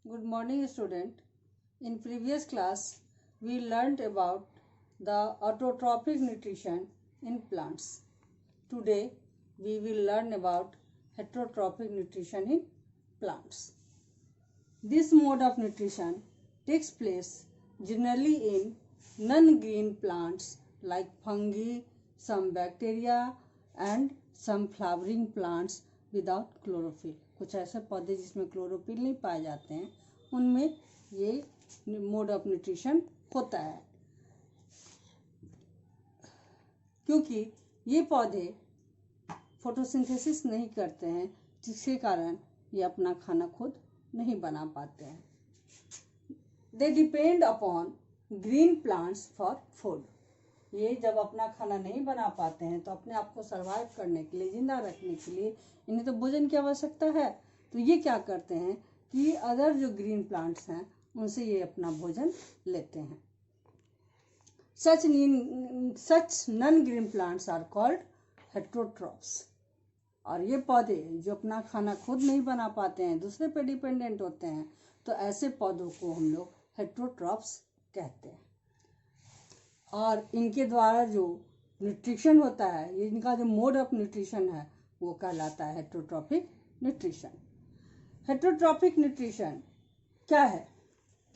Good morning, student. In previous class, we learned about the autotrophic nutrition in plants. Today, we will learn about heterotrophic nutrition in plants. This mode of nutrition takes place generally in non-green plants like fungi, some bacteria and some flowering plants without chlorophyll. कुछ ऐसे पौधे जिसमें chlorophyll नहीं पाए जाते हैं उनमें ये मोड ऑफ न्यूट्रिशन होता है, क्योंकि ये पौधे फोटोसिंथेसिस नहीं करते हैं, जिसके कारण ये अपना खाना खुद नहीं बना पाते हैं. They depend upon green plants for food. ये जब अपना खाना नहीं बना पाते हैं तो अपने आप को सर्वाइव करने के लिए, जिंदा रखने के लिए इन्हें तो भोजन की आवश्यकता है. तो ये क्या करते हैं कि अदर जो ग्रीन प्लांट्स हैं उनसे ये अपना भोजन लेते हैं. Such non green plants are called heterotrophs. और ये पौधे जो अपना खाना खुद नहीं बना पाते हैं, दूसरे पे डिपेंडेंट होते हैं, तो ऐसे पौधों को हम लोग हेटरोट्रॉप्स कहते हैं. और इनके द्वारा जो न्यूट्रिशन होता है, ये इनका जो मोड ऑफ न्यूट्रिशन है वो कहलाता है हेटरोट्रॉफिक न्यूट्रिशन. हेटरोट्रॉफिक न्यूट्रिशन क्या है,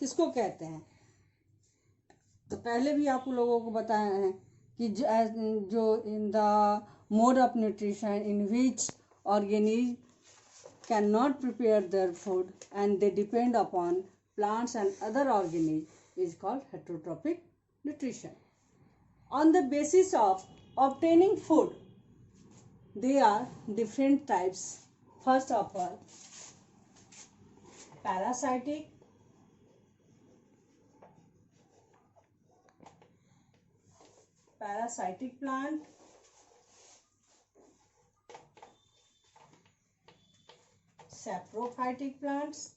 किसको कहते हैं? तो पहले भी आप लोगों को बताया है कि जो in the mode of nutrition in which organism can not prepare their food and they depend upon plants and other organism is called heterotrophic nutrition. On the basis of obtaining food, they are different types. First of all, parasitic, plant, saprophytic plants,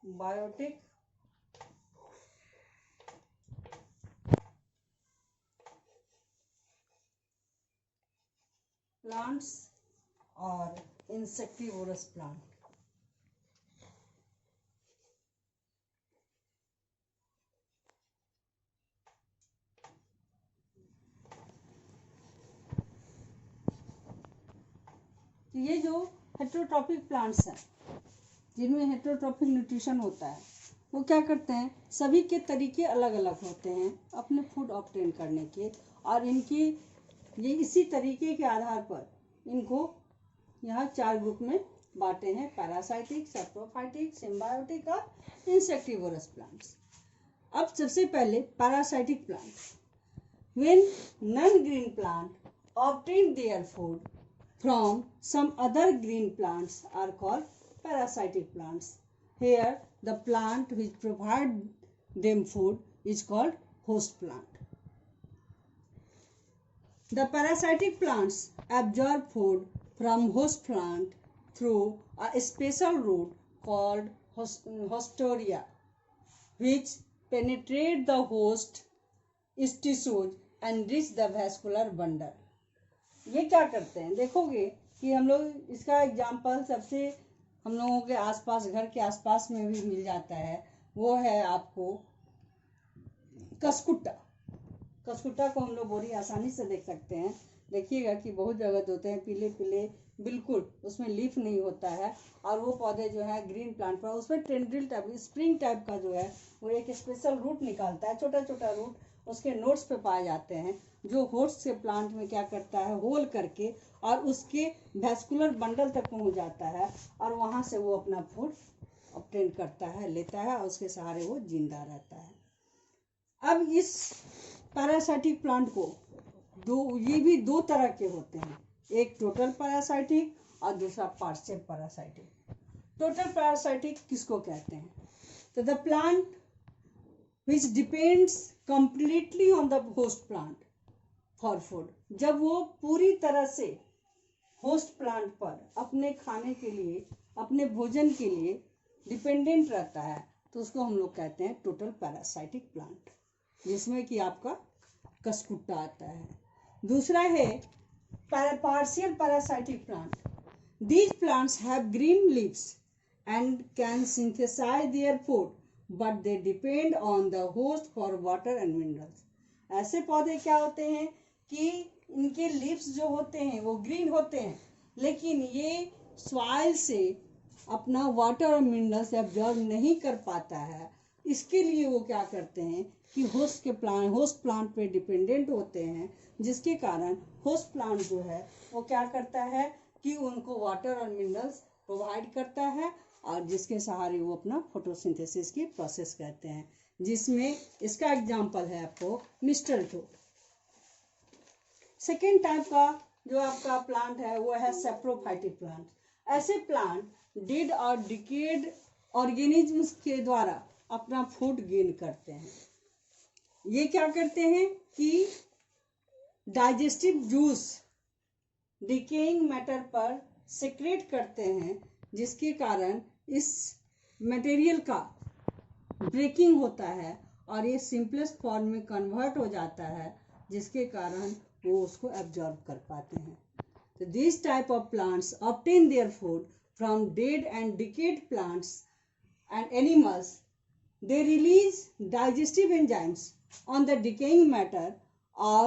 symbiotic, plants और insectivorous plant. ये जो heterotrophic plants हैं जिनमें heterotrophic nutrition होता है, वो क्या करते हैं, सभी के तरीके अलग अलग होते हैं अपने फूड ऑब्टेन करने के, और इनकी ये इसी तरीके के आधार पर इनको यहाँ 4 ग्रुप में बांटे हैं: पैरासाइटिक, सैप्रोफाइटिक, सिम्बायोटिक और इंसेक्टिवोरस प्लांट्स. अब सबसे पहले parasitic plant. When non green plant obtain their food from some other green plants are called parasitic plants. Here the plant which provide them food is called host plant. The parasitic plants absorb food from host plant through a special route called hostoria, which penetrate the host tissues and reach the vascular bundle. ये क्या करते हैं, देखोगे कि हम लोग इसका example सबसे हम लोगों के आसपास, घर के आसपास में भी मिल जाता है. वो है आपको कसकुट्टा. कसकुट्टा को हम लोग बड़ी आसानी से देख सकते हैं. देखिएगा कि बहुत जगह होते हैं पीले पीले, बिल्कुल उसमें लीफ नहीं होता है, और वो पौधे जो है ग्रीन प्लांट पर उसमें टेंड्रिल टाइप, स्प्रिंग टाइप का जो है वो एक स्पेशल रूट निकालता है. छोटा छोटा रूट उसके नोट्स पे पाए जाते हैं, जो होस्ट से प्लांट में क्या करता है, होल करके और उसके वैस्कुलर बंडल तक पहुंच जाता है, और वहां से वो अपना फूड ऑब्टेन करता है, लेता है, और उसके सहारे वो जिंदा रहता है. अब इस पैरासाइटिक प्लांट को ये भी 2 तरह के होते हैं, एक टोटल पैरासाइटिक और दूसरा पार्शियल पैरासाइटिक. टोटल पैरासाइटिक किसको कहते हैं? तो the plant which depends completely on the host plant for food. जब वो पूरी तरह से होस्ट प्लांट पर अपने खाने के लिए, अपने भोजन के लिए डिपेंडेंट रहता है तो उसको हम लोग कहते हैं टोटल पैरासाइटिक प्लांट, जिसमें कि आपका कसकुट्टा आता है। दूसरा है partial parasitic plant. These plants have green leaves and can synthesize their food, but they depend on the host for water and minerals. ऐसे पौधे क्या होते हैं कि इनके लीव्स जो होते हैं वो ग्रीन होते हैं, लेकिन ये सॉइल से अपना वाटर और मिनरल्स एब्जॉर्ब नहीं कर पाता है। इसके लिए वो क्या करते हैं कि होस्ट प्लांट पे डिपेंडेंट होते हैं, जिसके कारण होस्ट प्लांट जो है वो क्या करता है कि उनको वाटर और मिनरल्स प्रोवाइड करता है, और जिसके सहारे वो अपना फोटोसिंथेसिस की प्रोसेस करते हैं, जिसमें इसका एग्जांपल है आपको मिस्टर टोड। सेकेंड टाइप का जो आपका प्लांट है वो है सेप्रोफाइटिक प्लांट। ऐसे प्लांट डेड और डिकेड ऑर्गेनिजम्स के द्वारा अपना फूड गेन करते हैं। ये क्या करते हैं कि डाइजेस्टिव जूस डिकेइंग मैटर पर सिक्रेट करते हैं, जिसके कारण इस मटेरियल का ब्रेकिंग होता है और ये सिंपलेस्ट फॉर्म में कन्वर्ट हो जाता है, जिसके कारण वो उसको एब्जॉर्ब कर पाते हैं। तो this type of plants obtain their food from dead and decade plants and animals. They release digestive enzymes on the decaying matter or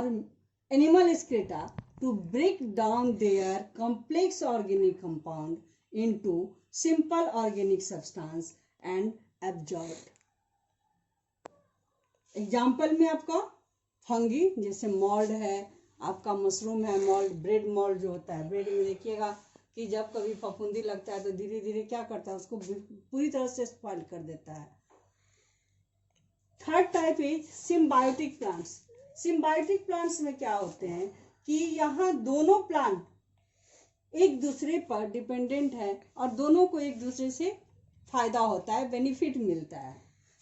animal excreta to break down their complex organic compound into simple organic substance and absorbed. Example में आपका fungi जैसे mould है, आपका mushroom है, mould, bread mould जो होता है, bread में देखिएगा कि जब कभी फफूंदी लगता है तो धीरे धीरे क्या करता है, उसको पूरी तरह से स्पॉइल कर देता है। Third type is symbiotic plants. Symbiotic plants में क्या होते हैं कि यहाँ दोनों प्लांट एक दूसरे पर डिपेंडेंट है और दोनों को एक दूसरे से फायदा होता है, बेनिफिट मिलता है।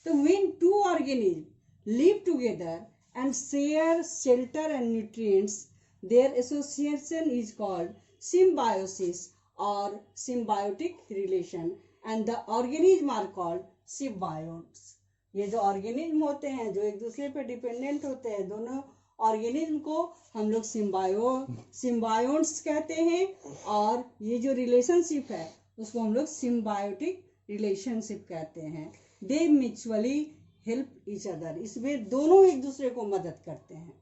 तो when two organism live together and share shelter and nutrients, their association is called symbiosis और symbiotic relation, and the organism are called symbiotes. ये जो ऑर्गेनिज्म होते हैं जो एक दूसरे पे डिपेंडेंट होते हैं, दोनों ऑर्गेनिज्म को हम लोग सिम्बायोट्स कहते हैं, और ये जो रिलेशनशिप है उसको हम लोग सिम्बायोटिक रिलेशनशिप कहते हैं। दे म्यूचुअली हेल्प ईच अदर, इसमें दोनों एक दूसरे को मदद करते हैं।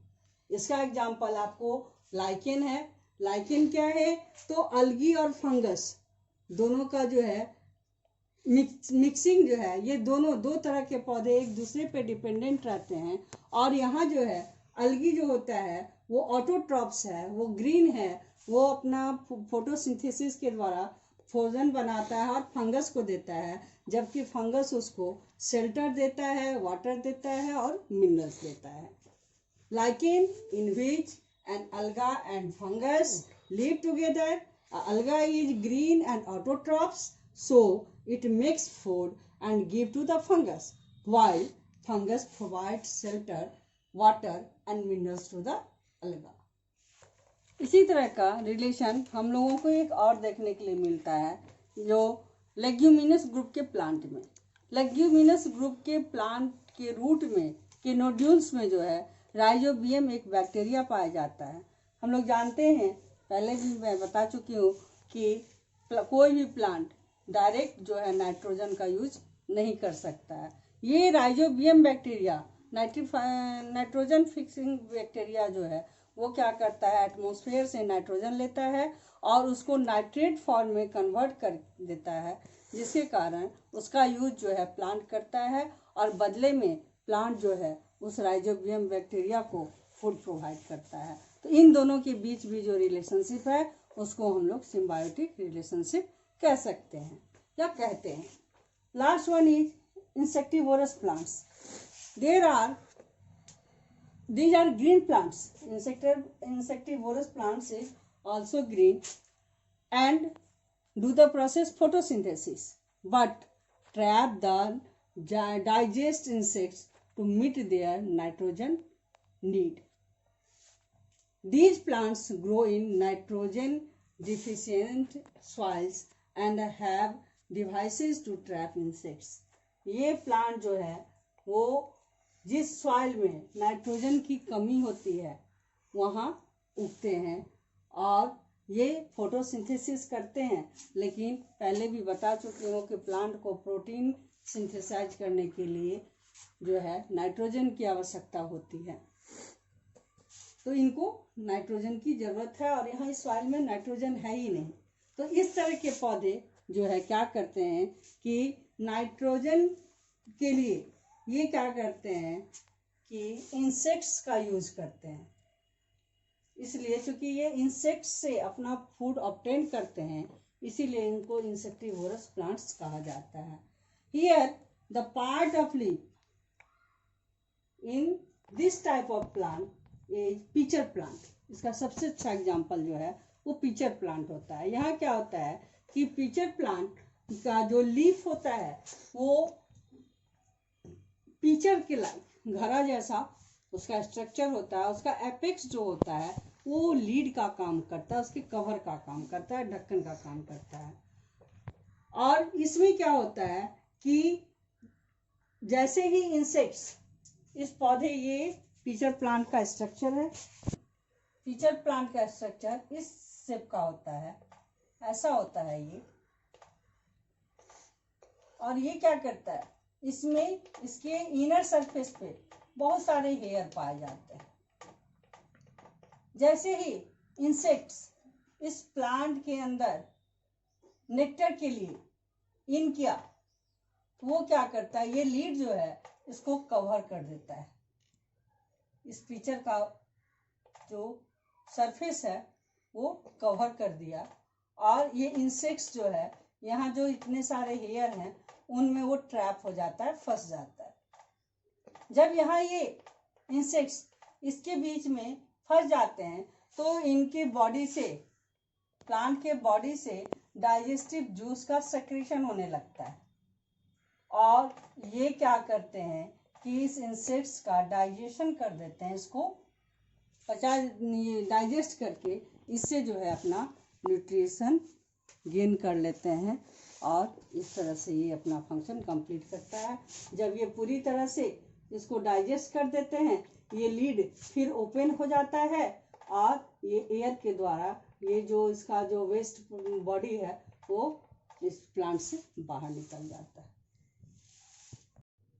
इसका एग्जाम्पल आपको लाइकेन है। लाइकेन क्या है, तो अलगी और फंगस दोनों का जो है मिक्सिंग जो है, ये दोनों दो तरह के पौधे एक दूसरे पे डिपेंडेंट रहते हैं। और यहाँ जो है अलगी जो होता है वो ऑटोट्रॉप्स है, वो ग्रीन है, वो अपना फोटोसिंथेसिस के द्वारा भोजन बनाता है और फंगस को देता है, जबकि फंगस उसको शेल्टर देता है, वाटर देता है और मिनरल्स देता है। लाइकेन इन विच एन अलगा एंड फंगस लिव टुगेदर, अलगा is green and autotrophs, so it makes food and give to the fungus, while fungus provides shelter, water and minerals to the alga. इसी तरह का रिलेशन हम लोगों को एक और देखने के लिए मिलता है जो लेग्यूमिनस ग्रुप के प्लांट में। लेग्यूमिनस ग्रुप के प्लांट के रूट में के नोड्यूल्स में जो है राइजोबियम एक बैक्टीरिया पाया जाता है। हम लोग जानते हैं, पहले भी मैं बता चुकी हूँ कि कोई भी प्लांट डायरेक्ट जो है नाइट्रोजन का यूज नहीं कर सकता है। ये rhizobium bacteria nitrogen fixing bacteria जो है वो क्या करता है, एटमॉस्फेयर से नाइट्रोजन लेता है और उसको नाइट्रेट फॉर्म में कन्वर्ट कर देता है, जिसके कारण उसका यूज जो है प्लांट करता है और बदले में प्लांट जो है उस राइजोबियम बैक्टीरिया को फूड प्रोवाइड करता है। तो इन दोनों के बीच भी जो रिलेशनशिप है उसको हम लोग सिम्बायोटिक रिलेशनशिप कह सकते हैं या कहते हैं। Last one is insectivorous plants. These are green plants. Insectivorous plants is also green and do the process photosynthesis, but trap the digest insects to meet their nitrogen need. These plants grow in nitrogen deficient soils and have devices to trap insects. ये plant जो है वो जिस soil में nitrogen की कमी होती है वहाँ उगते हैं और ये फोटोसिंथेसिस करते हैं, लेकिन पहले भी बता चुके हो कि प्लांट को प्रोटीन सिंथेसाइज करने के लिए जो है नाइट्रोजन की आवश्यकता होती है, तो इनको नाइट्रोजन की ज़रूरत है और यहाँ इस सॉइल में नाइट्रोजन है ही नहीं। तो इस तरह के पौधे जो है क्या करते हैं कि नाइट्रोजन के लिए ये क्या करते हैं कि इंसेक्ट्स का यूज करते हैं, इसलिए चूंकि ये इंसेक्ट्स से अपना फूड ऑब्टेन करते हैं इसीलिए इनको इंसेक्टिवोरस प्लांट्स कहा जाता है। Here the part of leaf in this type of plant is pitcher plant. इसका सबसे अच्छा एग्जांपल जो है वो पिचर प्लांट होता है। यहाँ क्या होता है कि पिचर प्लांट का जो लीफ होता है वो पिचर के लाइक घड़ा जैसा उसका स्ट्रक्चर होता है, उसका एपेक्स जो होता है वो लीड का काम करता है, उसके कवर का काम करता है, ढक्कन का काम करता है। और इसमें क्या होता है कि जैसे ही इंसेक्ट्स इस पौधे, ये पिचर प्लांट का स्ट्रक्चर है, पिचर प्लांट का स्ट्रक्चर इस शेप का होता है, ऐसा होता है ये। और ये क्या करता है, इसमें इसके इनर सरफेस पे बहुत सारे हेयर पाए जाते हैं। जैसे ही इंसेक्ट्स इस प्लांट के अंदर नेक्टर के लिए इन किया तो वो क्या करता है, ये लीड जो है इसको कवर कर देता है। इस पिक्चर का जो सरफेस है वो कवर कर दिया और ये इंसेक्ट्स जो है यहाँ जो इतने सारे हेयर हैं उनमें वो ट्रैप हो जाता है, फंस जाता है। जब यहाँ ये इंसेक्ट्स इसके बीच में फंस जाते हैं तो इनके बॉडी से, प्लांट के बॉडी से डाइजेस्टिव जूस का सेक्रेशन होने लगता है और ये क्या करते हैं कि इस इंसेक्ट्स का डाइजेशन कर देते हैं, इसको डाइजेस्ट करके इससे जो है अपना न्यूट्रिशन गेन कर लेते हैं और इस तरह से ये अपना फंक्शन कंप्लीट करता है। जब ये पूरी तरह से इसको डाइजेस्ट कर देते हैं ये लीड फिर ओपन हो जाता है और ये एयर के द्वारा ये जो इसका जो वेस्ट बॉडी है वो इस प्लांट से बाहर निकल जाता है।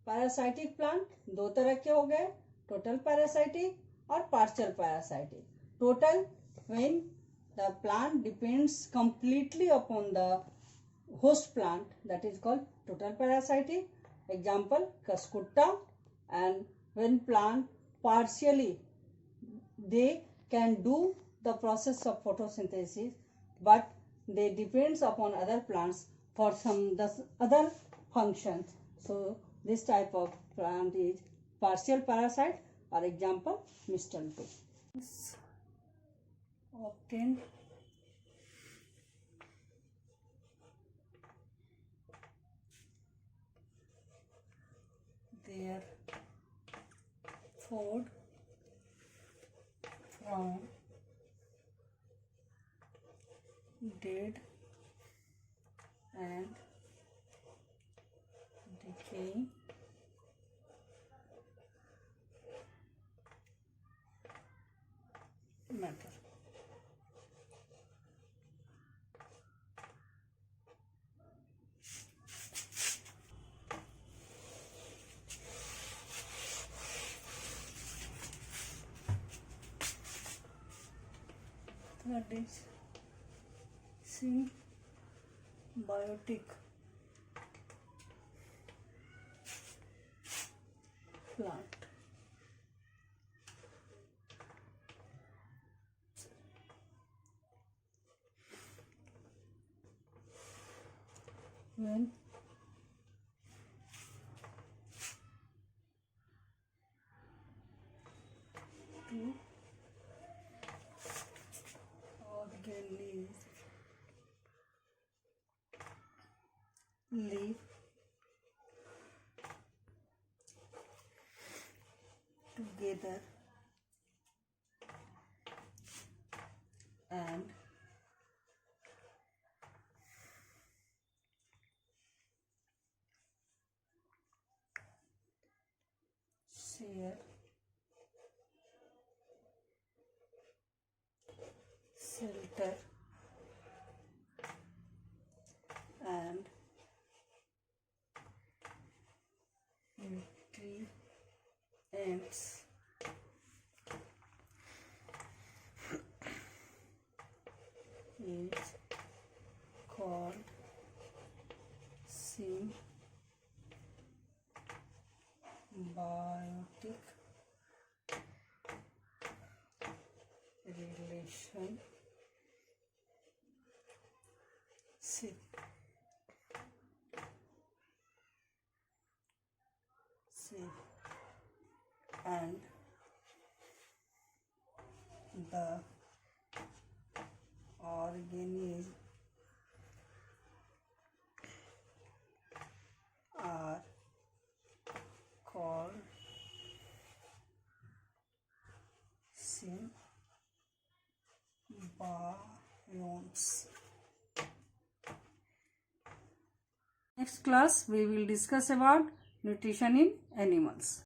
पैरासाइटिक प्लांट दो तरह के हो गए, टोटल पैरासाइटिक और partial parasitic. Total when the plant depends completely upon the host plant, that is called total parasitic. Example Cuscuta. And when plant partially they can do the process of photosynthesis but they depends upon other plants for some other functions. So this type of plant is partial parasite or example mistletoe. Obtained their food from dead and decaying matter. Third is symbiotic plant. When two organisms live together and share, shelter, and nutrients. Is called symbiotic relationship. And the organism are called symbionts. Next class we will discuss about nutrition in animals.